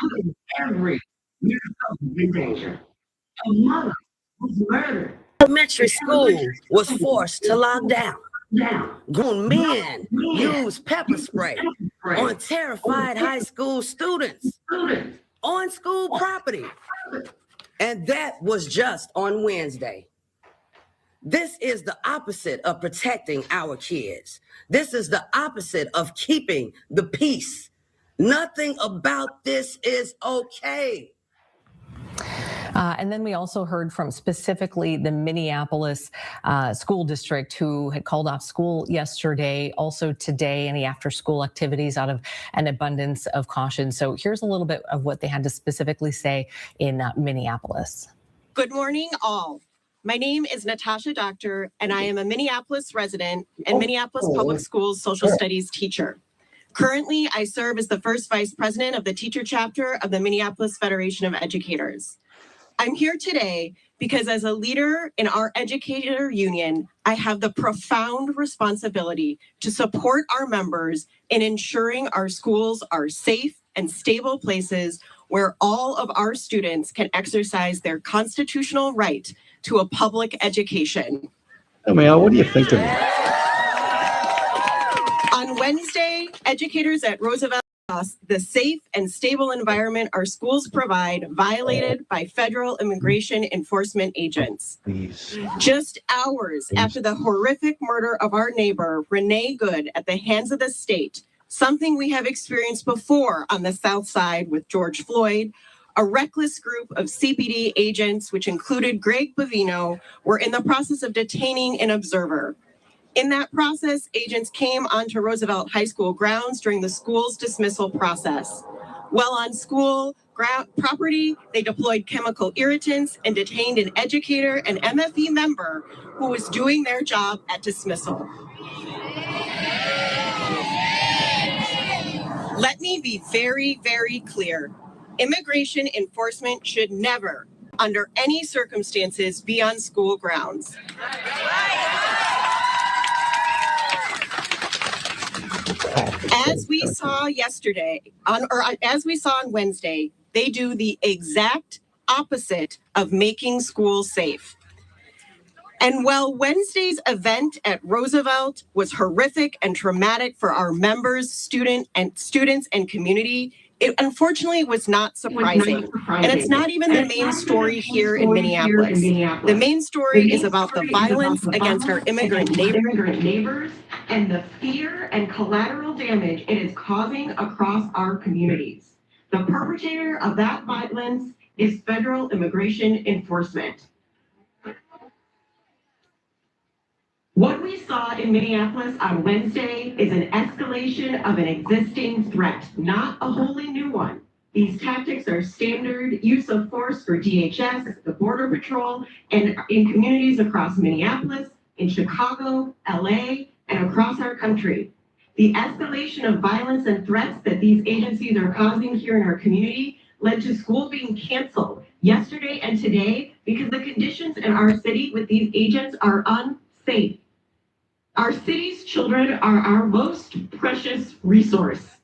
putting every Minnesota in danger. A mother was murdered. Elementary school was forced to lock down. Grown men used pepper spray on terrified high school students on school property. And that was just on Wednesday. This is the opposite of protecting our kids. This is the opposite of keeping the peace. Nothing about this is okay. And then we also heard from specifically the Minneapolis school district, who had called off school yesterday, also today, any after school activities out of an abundance of caution. So here's a little bit of what they had to specifically say in Minneapolis. Good morning, all. My name is Natasha Doctor, and I am a Minneapolis resident and Minneapolis Public Schools social studies teacher. Currently, I serve as the first vice president of the teacher chapter of the Minneapolis Federation of Educators. I'm here today because as a leader in our educator union, I have the profound responsibility to support our members in ensuring our schools are safe and stable places where all of our students can exercise their constitutional right to a public education. Mel, what do you think of that? On Wednesday, educators at Roosevelt lost the safe and stable environment our schools provide violated by federal immigration enforcement agents. Just hours after the horrific murder of our neighbor, Renee Good, at the hands of the state, something we have experienced before on the South Side with George Floyd, a reckless group of CPD agents, which included Greg Bavino, were in the process of detaining an observer. In that process, agents came onto Roosevelt High School grounds during the school's dismissal process. While on school property, they deployed chemical irritants and detained an educator and MFE member who was doing their job at dismissal. Let me be very, very clear. Immigration enforcement should never, under any circumstances, be on school grounds. As we saw yesterday, as we saw on Wednesday, they do the exact opposite of making schools safe. And while Wednesday's event at Roosevelt was horrific and traumatic for our members, students and community, it unfortunately was not surprising. And it's not even the main story here in Minneapolis. The main story is about the violence against our immigrant neighbors and the fear and collateral damage it is causing across our communities. The perpetrator of that violence is federal immigration enforcement. What we saw in Minneapolis on Wednesday is an escalation of an existing threat, not a wholly new one. These tactics are standard use of force for DHS, the Border Patrol, and in communities across Minneapolis, in Chicago, LA, and across our country. The escalation of violence and threats that these agencies are causing here in our community led to school being canceled yesterday and today because the conditions in our city with these agents are unsafe. Our city's children are our most precious resource.